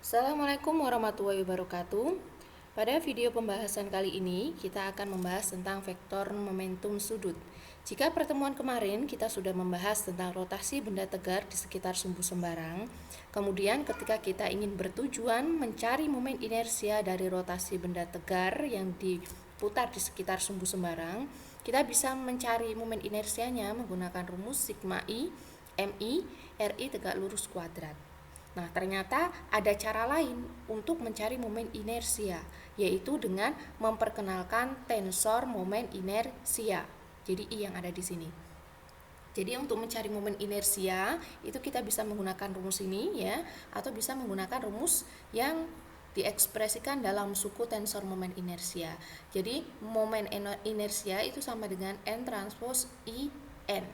Assalamualaikum warahmatullahi wabarakatuh. Pada video pembahasan kali ini, kita akan membahas tentang vektor momentum sudut. Jika pertemuan kemarin kita sudah membahas tentang rotasi benda tegar di sekitar sumbu sembarang, kemudian ketika kita ingin bertujuan mencari momen inersia dari rotasi benda tegar yang diputar di sekitar sumbu sembarang, kita bisa mencari momen inersianya menggunakan rumus sigma I, MI, RI tegak lurus kuadrat. Nah, ternyata ada cara lain untuk mencari momen inersia, yaitu dengan memperkenalkan tensor momen inersia. Jadi I yang ada di sini. Jadi untuk mencari momen inersia itu kita bisa menggunakan rumus ini ya, atau bisa menggunakan rumus yang diekspresikan dalam suku tensor momen inersia. Jadi momen inersia itu sama dengan N transpose I N.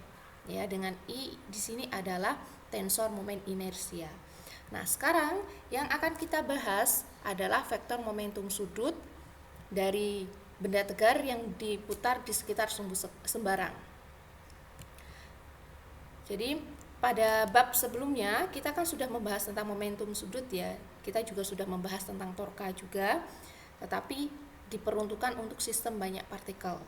Ya, dengan I di sini adalah tensor momen inersia. Nah, sekarang yang akan kita bahas adalah vektor momentum sudut dari benda tegar yang diputar di sekitar sumbu sembarang. Jadi, pada bab sebelumnya kita kan sudah membahas tentang momentum sudut ya. Kita juga sudah membahas tentang torka juga, tetapi diperuntukkan untuk sistem banyak partikel.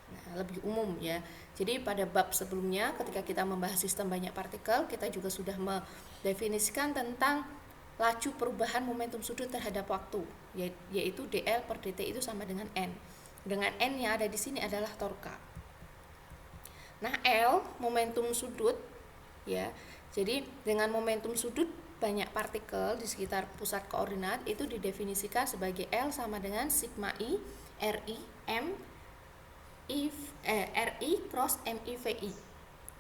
Nah, lebih umum ya. Jadi pada bab sebelumnya ketika kita membahas sistem banyak partikel, kita juga sudah mendefinisikan tentang laju perubahan momentum sudut terhadap waktu, yaitu dl per dt itu sama dengan n. Dengan n yang ada di sini adalah torka. Nah, L momentum sudut ya. Jadi dengan momentum sudut banyak partikel di sekitar pusat koordinat itu didefinisikan sebagai L sama dengan sigma I RI M RI cross MIVI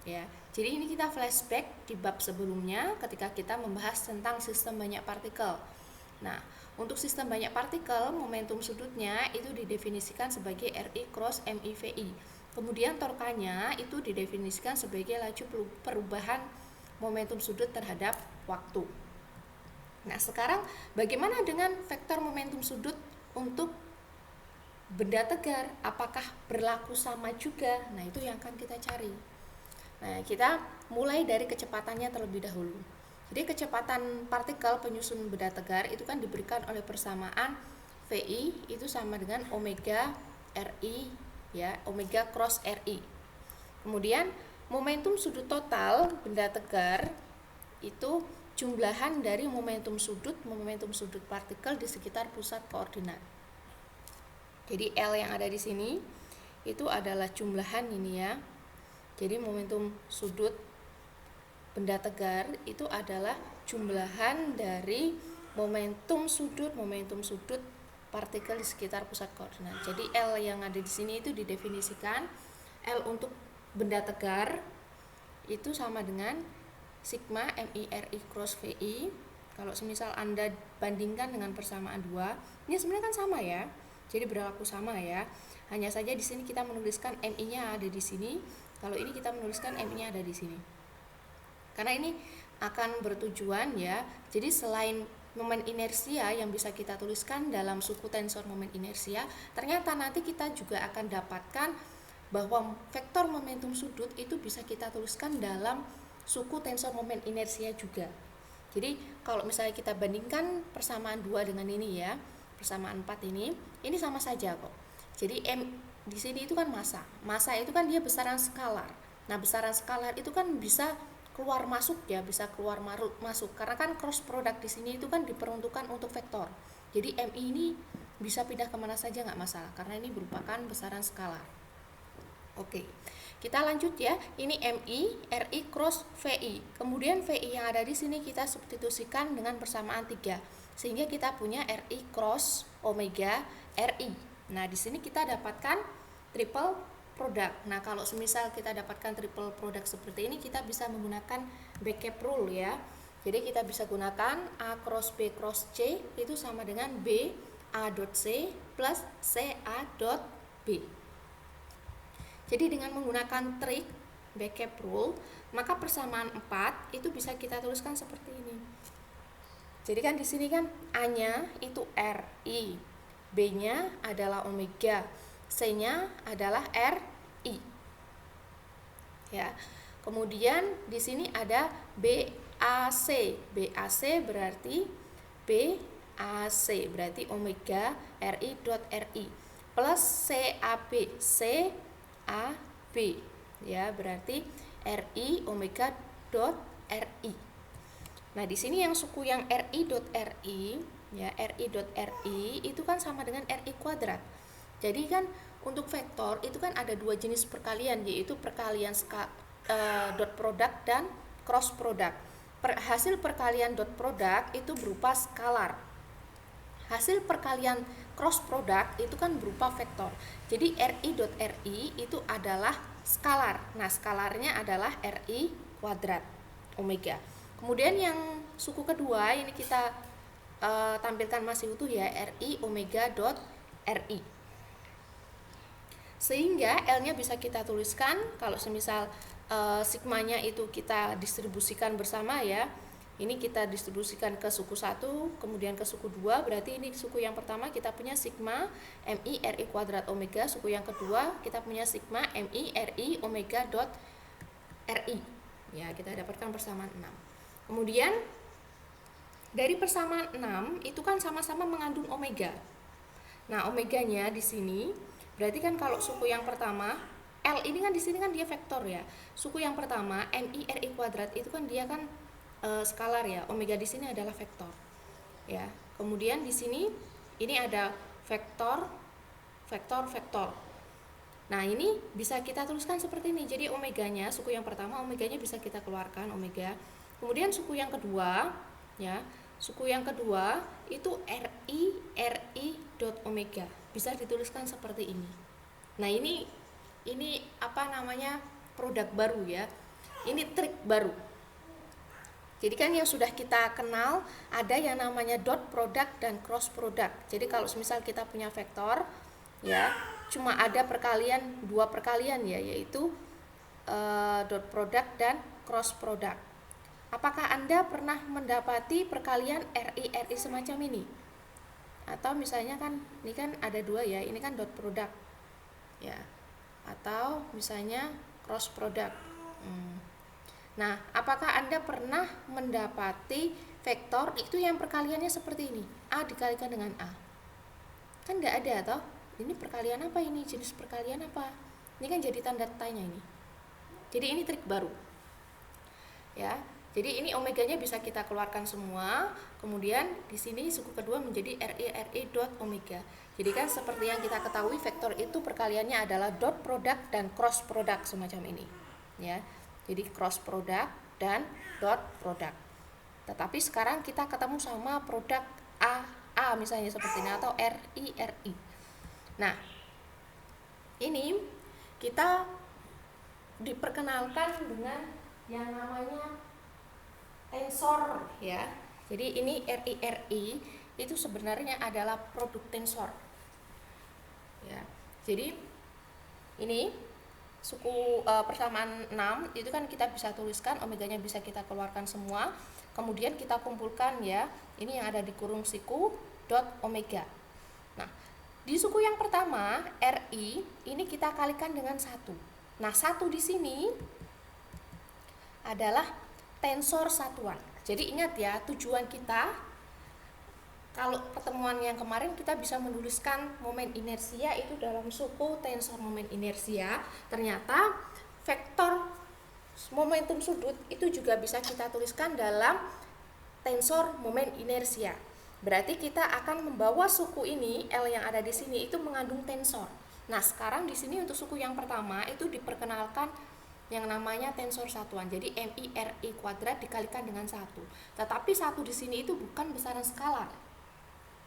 ya. Jadi ini kita flashback di bab sebelumnya ketika kita membahas tentang sistem banyak partikel. Nah, untuk sistem banyak partikel momentum sudutnya itu didefinisikan sebagai RI cross MIVI. Kemudian torkanya itu didefinisikan sebagai laju perubahan momentum sudut terhadap waktu. Nah, sekarang bagaimana dengan vektor momentum sudut untuk benda tegar, apakah berlaku sama juga? Nah, itu yang akan kita cari. Nah, kita mulai dari kecepatannya terlebih dahulu. Jadi kecepatan partikel penyusun benda tegar itu kan diberikan oleh persamaan VI itu sama dengan omega RI ya, omega cross RI. Kemudian momentum sudut total benda tegar itu jumlahan dari momentum sudut partikel di sekitar pusat koordinat. Jadi L yang ada di sini itu adalah jumlahan ini ya. Jadi momentum sudut benda tegar itu adalah jumlahan dari momentum sudut partikel di sekitar pusat koordinat. Jadi L yang ada di sini itu didefinisikan L untuk benda tegar itu sama dengan sigma MIRI cross VI. Kalau semisal Anda bandingkan dengan persamaan 2, ini sebenarnya kan sama ya. Jadi berlaku sama ya. Hanya saja di sini kita menuliskan MI-nya ada di sini. Kalau ini kita menuliskan MI-nya ada di sini. Karena ini akan bertujuan ya. Jadi selain momen inersia yang bisa kita tuliskan dalam suku tensor momen inersia, ternyata nanti kita juga akan dapatkan bahwa vektor momentum sudut itu bisa kita tuliskan dalam suku tensor momen inersia juga. Jadi kalau misalnya kita bandingkan persamaan 2 dengan ini ya, persamaan 4 ini sama saja kok. Jadi M di sini itu kan massa. Massa itu kan dia besaran skalar. Nah, besaran skalar itu kan bisa keluar masuk ya, bisa keluar masuk karena kan cross product di sini itu kan diperuntukkan untuk vektor. Jadi MI ini bisa pindah kemana saja nggak masalah karena ini merupakan besaran skalar. Oke, kita lanjut ya. Ini MI RI cross VI. Kemudian VI yang ada di sini kita substitusikan dengan persamaan 3. Sehingga kita punya RI cross omega RI. Nah, di sini kita dapatkan triple product. Nah, kalau semisal kita dapatkan triple product seperti ini, kita bisa menggunakan back-cap rule ya. Jadi kita bisa gunakan A cross B cross C itu sama dengan B A dot C plus C A dot B. Jadi dengan menggunakan trik back-cap rule, maka persamaan 4 itu bisa kita tuliskan seperti ini. Jadi kan di sini kan A-nya itu RI, B-nya adalah omega, C-nya adalah RI. Ya. Kemudian di sini ada BAC. BAC berarti BAC, berarti omega RI dot RI plus CAB ya, berarti RI omega dot RI. Nah, di sini yang suku yang RI dot RI ya, RI dot RI itu kan sama dengan RI kuadrat. Jadi kan untuk vektor itu kan ada dua jenis perkalian, yaitu perkalian dot product dan cross product. Hasil perkalian dot product itu berupa skalar. Hasil perkalian cross product itu kan berupa vektor. Jadi RI dot RI itu adalah skalar. Nah, skalarnya adalah RI kuadrat omega. Kemudian yang suku kedua ini kita tampilkan masih utuh ya, RI omega dot RI. Sehingga L-nya bisa kita tuliskan kalau semisal sigmanya itu kita distribusikan bersama ya. Ini kita distribusikan ke suku 1, kemudian ke suku 2, berarti ini suku yang pertama kita punya sigma MI RI kuadrat omega, suku yang kedua kita punya sigma MI RI omega dot RI. Ya, kita dapatkan persamaan 6. Kemudian dari persamaan 6 itu kan sama-sama mengandung omega. Nah, omeganya di sini berarti kan kalau suku yang pertama L ini kan di sini kan dia vektor ya. Suku yang pertama MI RI kuadrat itu kan dia kan skalar ya. Omega di sini adalah vektor. Ya. Kemudian di sini ini ada vektor. Nah, ini bisa kita tuliskan seperti ini. Jadi omeganya, suku yang pertama omeganya bisa kita keluarkan omega. Kemudian suku yang kedua ya. Suku yang kedua itu RI dot omega. Bisa dituliskan seperti ini. Nah, ini apa namanya? Produk baru ya. Ini trik baru. Jadi kan yang sudah kita kenal ada yang namanya dot product dan cross product. Jadi kalau misal kita punya vektor ya, cuma ada dua perkalian ya, yaitu dot product dan cross product. Apakah Anda pernah mendapati perkalian RI semacam ini? Atau misalnya kan ini kan ada dua ya, ini kan dot product ya, atau misalnya cross product. Nah, apakah Anda pernah mendapati vektor itu yang perkaliannya seperti ini, A dikalikan dengan A? Kan nggak ada toh? Ini perkalian apa ini? Jenis perkalian apa? Ini kan jadi tanda tanya ini. Jadi ini trik baru ya. Jadi ini omeganya bisa kita keluarkan semua. Kemudian di sini suku kedua menjadi RI dot omega. Jadi kan seperti yang kita ketahui vektor itu perkaliannya adalah dot product dan cross product semacam ini ya. Jadi cross product dan dot product. Tetapi sekarang kita ketemu sama produk A misalnya seperti ini, atau RI. Nah, ini kita diperkenalkan dengan yang namanya tensor ya. Jadi ini RI itu sebenarnya adalah produk tensor ya. Jadi ini suku persamaan 6 itu kan kita bisa tuliskan, omeganya bisa kita keluarkan semua, kemudian kita kumpulkan ya, ini yang ada di kurung siku dot omega. Nah, di suku yang pertama RI ini kita kalikan dengan 1. Nah, 1 di sini adalah tensor satuan. Jadi ingat ya, tujuan kita kalau pertemuan yang kemarin kita bisa menuliskan momen inersia itu dalam suku tensor momen inersia. Ternyata vektor momentum sudut itu juga bisa kita tuliskan dalam tensor momen inersia. Berarti kita akan membawa suku ini L yang ada di sini itu mengandung tensor. Nah, sekarang di sini untuk suku yang pertama itu diperkenalkan yang namanya tensor satuan. Jadi MI RI kuadrat dikalikan dengan 1. Tetapi 1 di sini itu bukan besaran skalar.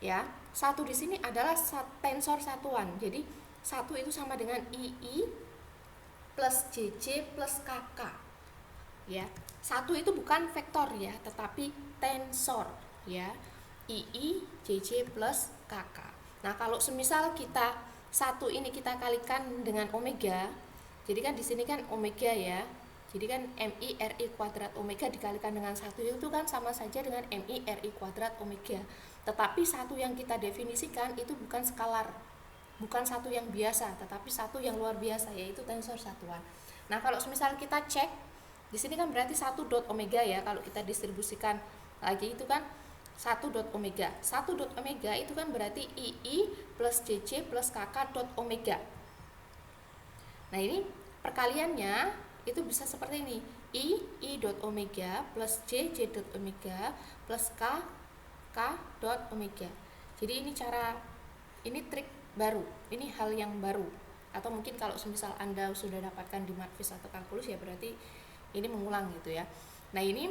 Ya, 1 di sini adalah tensor satuan. Jadi 1 itu sama dengan II plus JJ plus KK. Ya. 1 itu bukan vektor ya, tetapi tensor ya. II JJ plus KK. Nah, kalau semisal kita 1 ini kita kalikan dengan omega, jadi kan di sini kan omega ya. Jadi kan MI RI kuadrat omega dikalikan dengan 1 itu kan sama saja dengan MI RI kuadrat omega. Tetapi 1 yang kita definisikan itu bukan skalar, bukan 1 yang biasa, tetapi 1 yang luar biasa, yaitu tensor satuan. Nah, kalau misal kita cek di sini kan berarti 1 dot omega ya, kalau kita distribusikan lagi itu kan 1 dot omega. 1 dot omega itu kan berarti II plus JJ plus KK dot omega. Nah ini perkaliannya itu bisa seperti ini. I dot omega plus J dot omega plus K dot omega. Jadi ini trik baru, ini hal yang baru. Atau mungkin kalau semisal Anda sudah dapatkan di Matfish atau kalkulus ya berarti ini mengulang gitu ya. Nah ini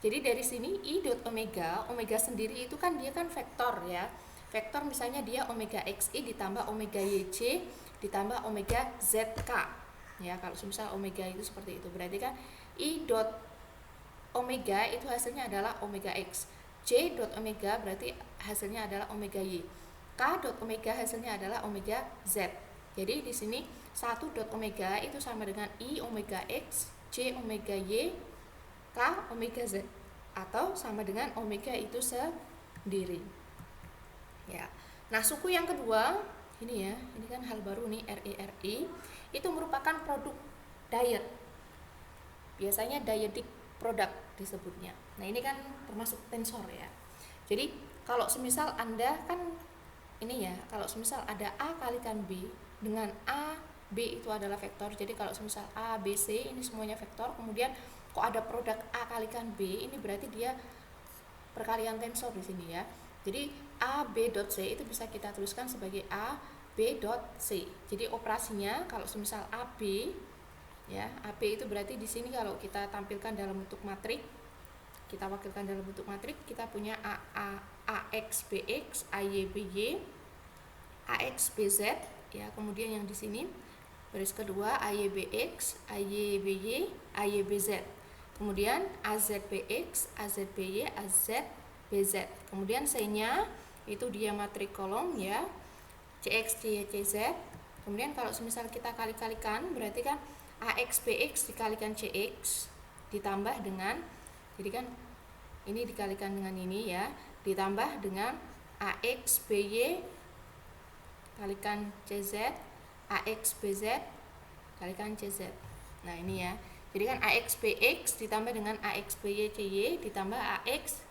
jadi dari sini I dot omega sendiri itu kan dia kan vektor ya. Vektor misalnya dia omega XI ditambah omega YC ditambah omega ZK. Ya, kalau misal omega itu seperti itu. Berarti kan I dot omega itu hasilnya adalah omega X. J dot omega berarti hasilnya adalah omega Y. K dot omega hasilnya adalah omega Z. Jadi di sini 1 dot omega itu sama dengan I omega X, J omega Y, K omega Z, atau sama dengan omega itu sendiri ya. Nah suku yang kedua ini ya, ini kan hal baru nih, RERI itu merupakan produk diet, biasanya dietic product disebutnya. Nah ini kan termasuk tensor ya. Jadi kalau semisal Anda kan ini ya, kalau semisal ada A kalikan B dengan A, B itu adalah vektor. Jadi kalau semisal A, B, C ini semuanya vektor, kemudian kok ada produk A kalikan B, ini berarti dia perkalian tensor di sini ya. Jadi A, B dot C itu bisa kita tuliskan sebagai A, B dot C. Jadi operasinya kalau semisal AB ya, AB itu berarti di sini kalau kita tampilkan dalam bentuk matrik, kita wakilkan dalam bentuk matrik, kita punya AX BX, AY BY, AX BZ ya. Kemudian yang di sini baris kedua AY BX, AY BY, AY BZ. Kemudian AZBX, AZBY, AZBZ. Kemudian C-nya itu dia matrik kolom ya, CX, CY, CZ. Kemudian kalau semisal kita kali-kalikan berarti kan AX BX dikalikan CX ditambah dengan, jadi kan ini dikalikan dengan ini ya, ditambah dengan AX BY kalikan CZ, AX BZ kalikan CZ. Nah ini ya, jadi kan AX BX ditambah dengan AX BY CY ditambah AX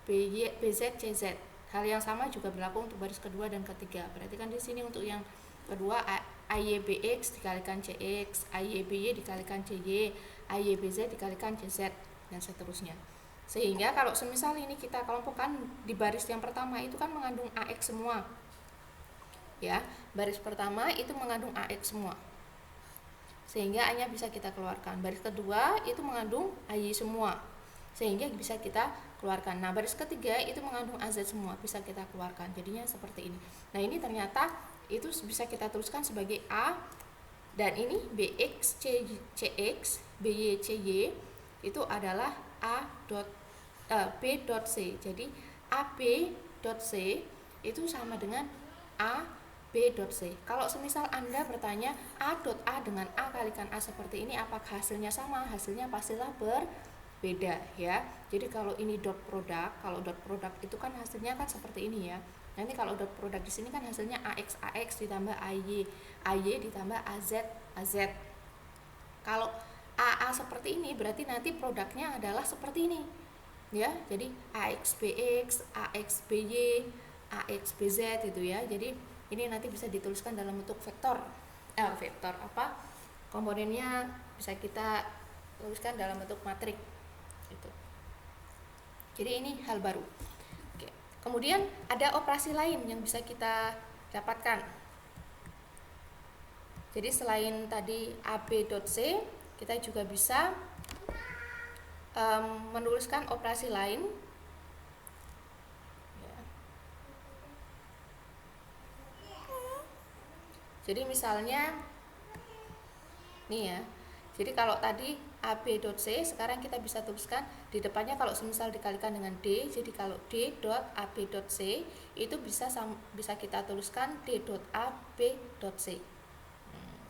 BY BZ CZ. Hal yang sama juga berlaku untuk baris kedua dan ketiga. Berarti kan di sini untuk yang kedua AYBX dikalikan CX, AYBY dikalikan CY, AYBZ dikalikan CZ dan seterusnya. Sehingga kalau semisal ini kita kelompokkan di baris yang pertama itu kan mengandung AX semua. Ya, baris pertama itu mengandung AX semua. Sehingga A-nya bisa kita keluarkan. Baris kedua itu mengandung AY semua. Sehingga bisa kita keluarkan. Nah, baris ketiga itu mengandung AZ semua, bisa kita keluarkan. Jadinya seperti ini. Nah, ini ternyata itu bisa kita tuliskan sebagai A, dan ini BX CX, BY CY itu adalah B dot C. Jadi AB dot C itu sama dengan A B dot C. Kalau semisal Anda bertanya A dot A dengan A kalikan A seperti ini, apakah hasilnya sama? Hasilnya pastilah berbeda ya. Jadi kalau ini dot produk, kalau dot produk itu kan hasilnya kan seperti ini ya. Nanti kalau dot produk di sini kan hasilnya AX ditambah AY ditambah AZ. Kalau AA seperti ini berarti nanti produknya adalah seperti ini. Ya, jadi AXBX, AXBY, AXBZ itu ya. Jadi ini nanti bisa dituliskan dalam bentuk vektor. Komponennya bisa kita tuliskan dalam bentuk matrik itu. Jadi ini hal baru. Oke. Kemudian ada operasi lain yang bisa kita dapatkan. Jadi selain tadi AB.C, kita juga bisa menuliskan operasi lain. Jadi misalnya nih ya. Jadi kalau tadi AB.C, sekarang kita bisa tuliskan di depannya kalau semisal dikalikan dengan D, jadi kalau D.AB.C itu bisa kita tuliskan D.AB.C.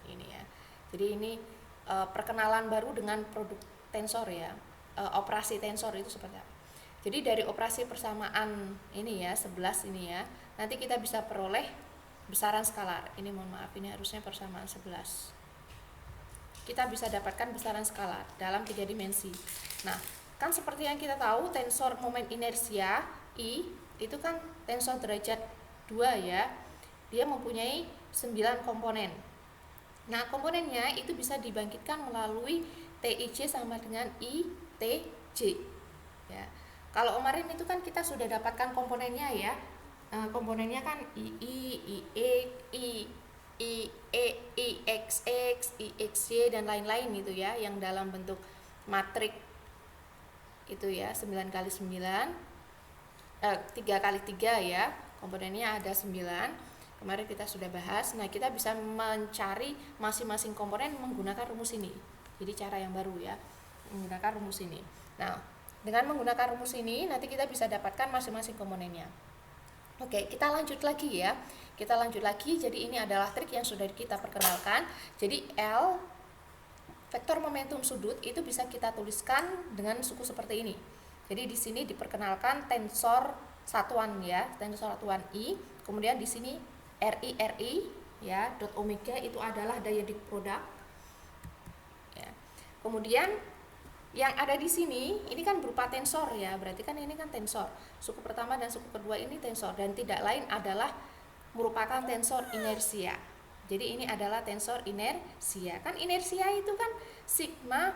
Ini ya. Jadi ini perkenalan baru dengan produk tensor ya. Operasi tensor itu seperti apa? Jadi dari operasi persamaan ini ya, 11 ini ya, nanti kita bisa peroleh besaran skalar. Ini mohon maaf, ini harusnya persamaan 11. Kita bisa dapatkan besaran skalar dalam 3 dimensi. Nah, kan seperti yang kita tahu tensor momen inersia I itu kan tensor derajat 2 ya. Dia mempunyai 9 komponen. Nah, komponennya itu bisa dibangkitkan melalui TIJ sama dengan ITJ. Ya. Kalau kemarin itu kan kita sudah dapatkan komponennya ya. Komponennya kan II, IE, IE, IXX, IXY dan lain-lain gitu ya, yang dalam bentuk matrik itu ya, 9 kali 9, 3 kali 3 ya. Komponennya ada 9. Kemarin kita sudah bahas. Nah, kita bisa mencari masing-masing komponen menggunakan rumus ini. Jadi cara yang baru ya, menggunakan rumus ini. Nah, dengan menggunakan rumus ini nanti kita bisa dapatkan masing-masing komponennya. Oke, kita lanjut lagi ya. Kita lanjut lagi. Jadi ini adalah trik yang sudah kita perkenalkan. Jadi L vektor momentum sudut itu bisa kita tuliskan dengan suku seperti ini. Jadi di sini diperkenalkan tensor satuan ya, tensor satuan I. Kemudian di sini RI ya, dot omega itu adalah daya-dik produk. Ya. Kemudian yang ada di sini ini kan berupa tensor ya, berarti kan ini kan tensor. Suku pertama dan suku kedua ini tensor dan tidak lain adalah merupakan tensor inersia. Jadi ini adalah tensor inersia. Kan inersia itu kan sigma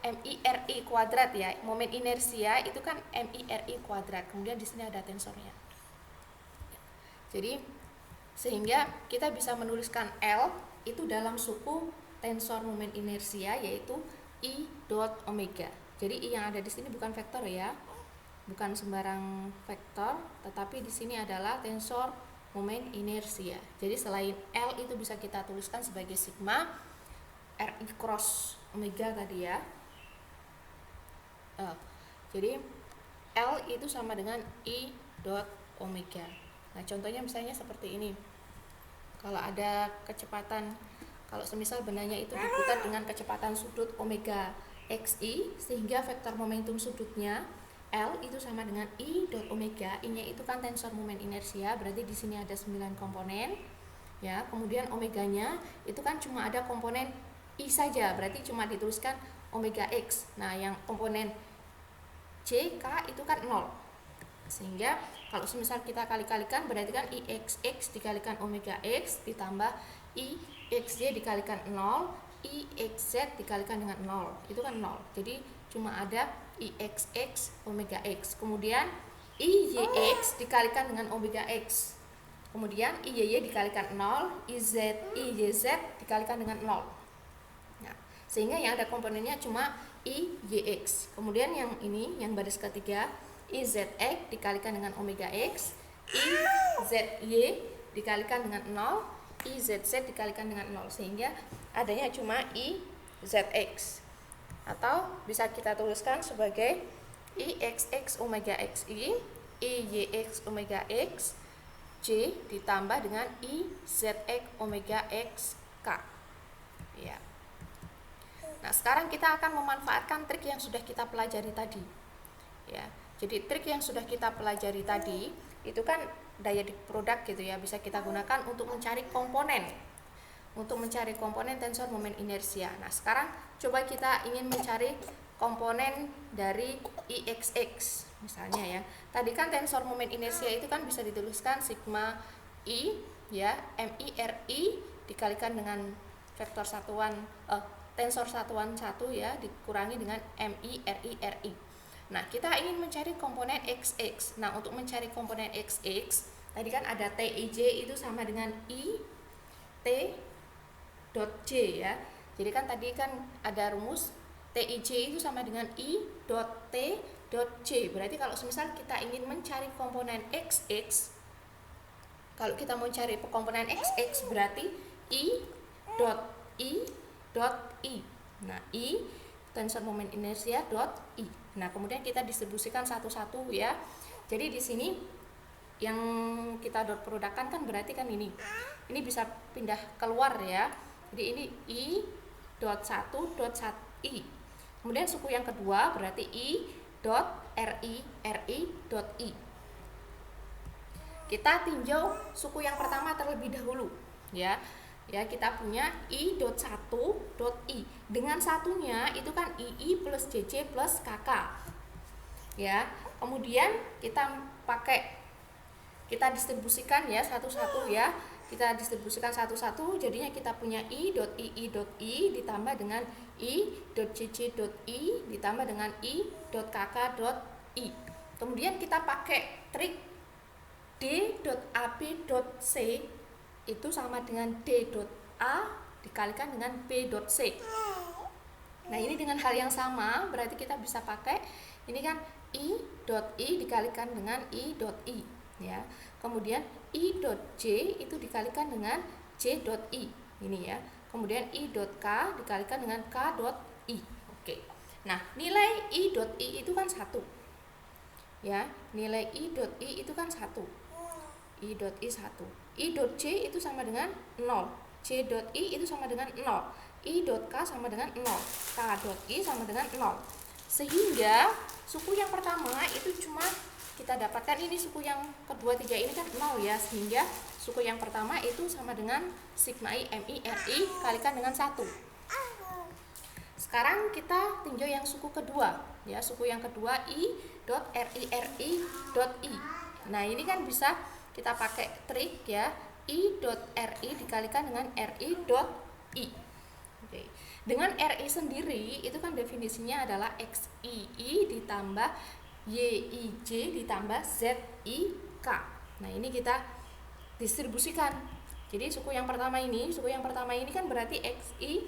MIRI kuadrat ya. Momen inersia itu kan MIRI kuadrat. Kemudian di sini ada tensornya. Jadi sehingga kita bisa menuliskan L itu dalam suku tensor momen inersia yaitu I dot omega. Jadi I yang ada di sini bukan vektor ya, bukan sembarang vektor, tetapi di sini adalah tensor momen inersia. Jadi selain L itu bisa kita tuliskan sebagai sigma RI cross omega tadi ya. Jadi L itu sama dengan I dot omega. Nah, contohnya misalnya seperti ini. Kalau ada kecepatan, kalau semisal benarnya itu diputar dengan kecepatan sudut omega xi, sehingga vektor momentum sudutnya L itu sama dengan I dot omega. I-nya itu kan tensor momen inersia, berarti di sini ada 9 komponen. Ya, kemudian omeganya itu kan cuma ada komponen I saja, berarti cuma dituliskan omega x. Nah, yang komponen J, K itu kan 0. Sehingga kalau semisal kita kali-kalikan berarti kan IXX dikalikan omega x ditambah IXY dikalikan 0, IXZ dikalikan dengan 0. Itu kan 0. Jadi cuma ada IXX omega x. Kemudian IYX dikalikan dengan omega x. Kemudian IYY dikalikan 0, IYZ dikalikan dengan 0. Nah, sehingga yang ada komponennya cuma IYX. Kemudian yang ini, yang baris ketiga, IZX dikalikan dengan omega x, IZY dikalikan dengan 0, IZZ dikalikan dengan 0, sehingga adanya cuma IZX. Atau bisa kita tuliskan sebagai IXX omega XI, IYX omega X, J ditambah dengan IZX omega XK. Ya. Nah, sekarang kita akan memanfaatkan trik yang sudah kita pelajari tadi. Ya. Jadi trik yang sudah kita pelajari tadi itu kan daya-dik produk gitu ya, bisa kita gunakan untuk mencari komponen. Untuk mencari komponen tensor momen inersia. Nah, sekarang coba kita ingin mencari komponen dari IXX misalnya ya. Tadi kan tensor momen inersia itu kan bisa dituliskan sigma I ya, MIRI dikalikan dengan vektor satuan tensor satuan 1 ya dikurangi dengan MIRI. Nah, kita ingin mencari komponen XX. Nah, untuk mencari komponen XX, tadi kan ada TIJ itu sama dengan I T dot J ya. Jadi kan tadi kan ada rumus TIJ itu sama dengan I dot T dot J. Berarti kalau semisal kita ingin mencari komponen XX, kalau kita mau cari komponen XX berarti I dot I dot I. Nah, I tensor momen inersia dot I. Nah, kemudian kita distribusikan satu-satu ya. Jadi di sini yang kita dot produkkan kan berarti kan ini. Ini bisa pindah keluar ya. Jadi ini I dot 1 dot 1 I. Kemudian suku yang kedua berarti I dot RI dot I. Kita tinjau suku yang pertama terlebih dahulu ya. Ya, kita punya I dot 1 dot I. Dengan satunya itu kan II plus JJ plus KK. ya. Kemudian kita distribusikan ya satu-satu ya. Kita distribusikan satu-satu, jadinya kita punya i.ii.i ditambah dengan i.cc.i ditambah dengan i.kk.i. Kemudian kita pakai trik d.ab.c itu sama dengan d.a dikalikan dengan b.c. Nah, ini dengan hal yang sama, berarti kita bisa pakai ini kan i.i dikalikan dengan i.i ya. Kemudian i.j itu dikalikan dengan j.i ini ya. Kemudian i.k dikalikan dengan k.i. Oke. Nah, nilai i.i itu kan 1. Ya, nilai i.i itu kan 1. i.i 1. i.j itu sama dengan 0. j.i itu sama dengan 0. i.k sama dengan 0. k.i sama dengan 0. Sehingga suku yang pertama itu cuma kita dapatkan ini, suku yang kedua 3 ini kan 0 ya, sehingga suku yang pertama itu sama dengan sigma i mi ri kalikan dengan 1. Sekarang kita tinjau yang suku kedua ya, suku yang kedua i.ri. Nah, ini kan bisa kita pakai trik ya, i.ri dikalikan dengan ri.i. Oke. Dengan ri sendiri itu kan definisinya adalah xii ditambah yij ditambah zik. Nah, ini kita distribusikan. Jadi suku yang pertama ini kan berarti xi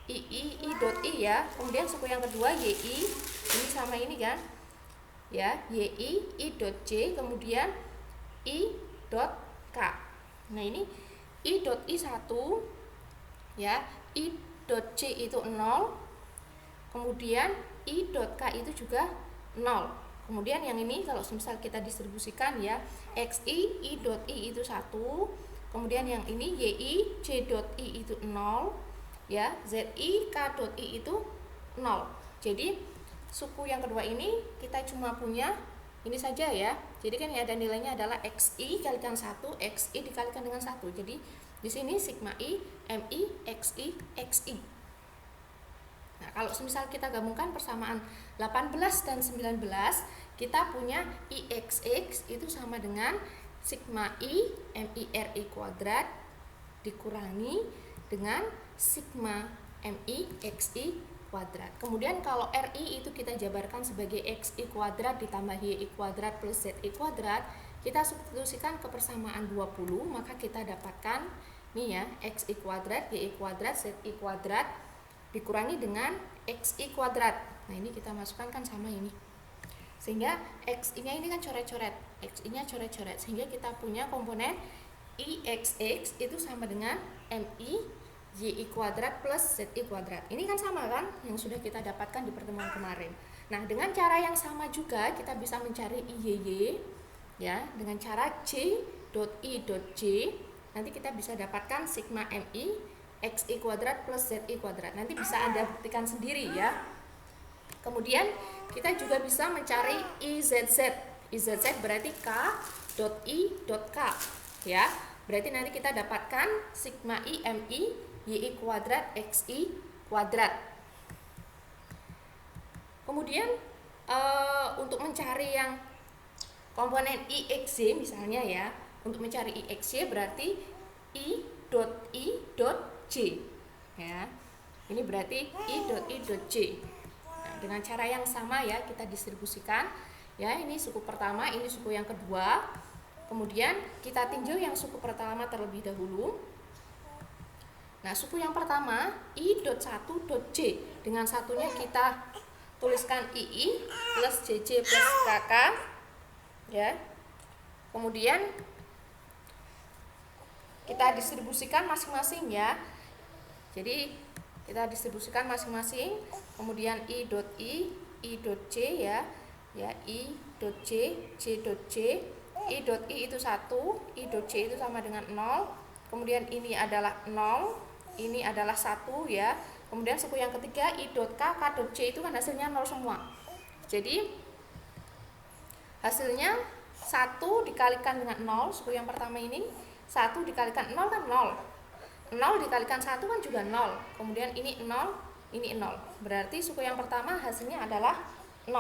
i.i ya. Kemudian suku yang kedua yi ini sama ini kan. Ya, yi i.j kemudian i.k. Nah, ini i.i 1 ya, i.j itu 0. Kemudian i.k itu juga 0. Kemudian yang ini kalau misal kita distribusikan ya, xi i.i itu 1. Kemudian yang ini yi j.i itu 0 ya, zi k.i itu 0. Jadi suku yang kedua ini kita cuma punya ini saja ya. Jadi kan yang ada nilainya adalah xi kalikan 1, xi dikalikan dengan 1. Jadi di sini sigma i mi xi. Nah, kalau misal kita gabungkan persamaan 18 dan 19, kita punya ixx itu sama dengan sigma i mi ri kuadrat dikurangi dengan sigma mi xi kuadrat. Kemudian kalau ri itu kita jabarkan sebagai xi kuadrat ditambah yi kuadrat plus zi kuadrat, kita substitusikan ke persamaan 20, maka kita dapatkan nih ya, xi kuadrat, yi kuadrat, zi kuadrat dikurangi dengan xi kuadrat. Nah, ini kita masukkan kan sama ini. Sehingga xi-nya ini kan coret-coret. Xi-nya coret-coret. Sehingga kita punya komponen ixx itu sama dengan mi yi kuadrat plus zi kuadrat. Ini kan sama kan yang sudah kita dapatkan di pertemuan kemarin. Nah, dengan cara yang sama juga kita bisa mencari iy ya, dengan cara j.i.j. Nanti kita bisa dapatkan sigma mi xi kuadrat plus zi kuadrat. Nanti bisa Anda buktikan sendiri ya. Kemudian kita juga bisa mencari izz. Izz berarti k.i.k ya. Berarti nanti kita dapatkan sigma i mi yi kuadrat xi kuadrat. Kemudian untuk mencari yang komponen ixy misalnya ya, untuk mencari ixy berarti i.i.j ya. Ini berarti i.i.j. Nah, dengan cara yang sama ya kita distribusikan ya, ini suku pertama, ini suku yang kedua. Kemudian kita tinjau yang suku pertama terlebih dahulu. Nah, suku yang pertama i.1.j, dengan satunya kita tuliskan ii plus jj plus kk ya. Kemudian kita distribusikan masing-masing ya. Jadi kita distribusikan masing-masing. Kemudian i.i, i.j ya, i.j, j.j, i.i itu 1, i.j itu sama dengan 0. Kemudian ini adalah 0, ini adalah 1 ya. Kemudian suku yang ketiga i.k, k.j itu kan hasilnya 0 semua. Jadi hasilnya 1 dikalikan dengan 0, suku yang pertama ini 1 dikalikan 0 kan 0. 0 dikalikan 1 kan juga 0. Kemudian ini 0, ini 0. Berarti suku yang pertama hasilnya adalah 0.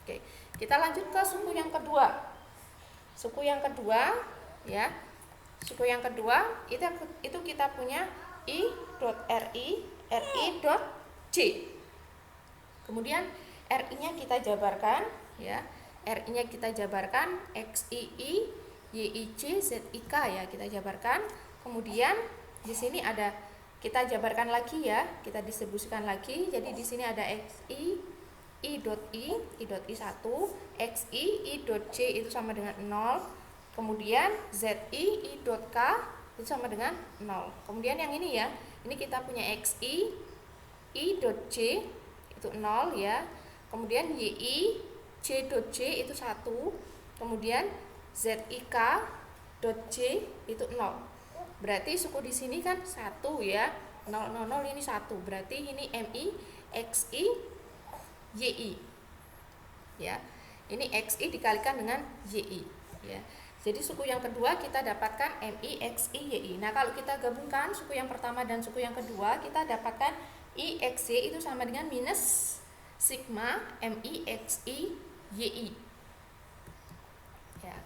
Oke, kita lanjut ke suku yang kedua. Suku yang kedua, ya. Suku yang kedua itu kita punya i.ri, ri.c. Kemudian ri-nya kita jabarkan, ya. ri-nya kita jabarkan xii, yic, zik ya, kita jabarkan. Kemudian di sini ada kita jabarkan lagi ya, kita distribusikan lagi. Jadi di sini ada xi, i.i 1, xi, i.c itu sama dengan 0. Kemudian zi, i.k itu sama dengan 0. Kemudian yang ini ya, ini kita punya xi, i.c itu 0 ya. Kemudian yi, c.c itu 1. Kemudian zik.c itu 0. Berarti suku di sini kan 1 ya. 0, 0, 0 ini 1. Berarti ini mi, xi, yi. Ya. Ini xi dikalikan dengan yi ya. Jadi suku yang kedua kita dapatkan mi, xi, yi. Nah, kalau kita gabungkan suku yang pertama dan suku yang kedua, kita dapatkan i, xy itu sama dengan minus sigma mi, xi, yi. Ya.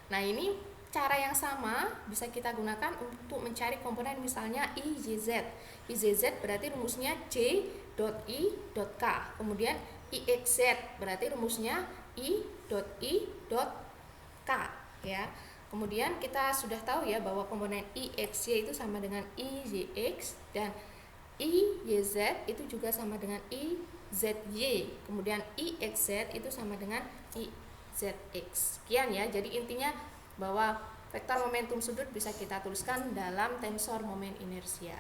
Nah, ini cara yang sama bisa kita gunakan untuk mencari komponen misalnya izz. Izz berarti rumusnya c.i.k. Kemudian ixz berarti rumusnya i.i.k ya. Kemudian kita sudah tahu ya bahwa komponen ixy itu sama dengan izx dan iyz itu juga sama dengan izy. Kemudian ixz itu sama dengan izx. Sekian ya. Jadi intinya bahwa vektor momentum sudut bisa kita tuliskan dalam tensor momen inersia.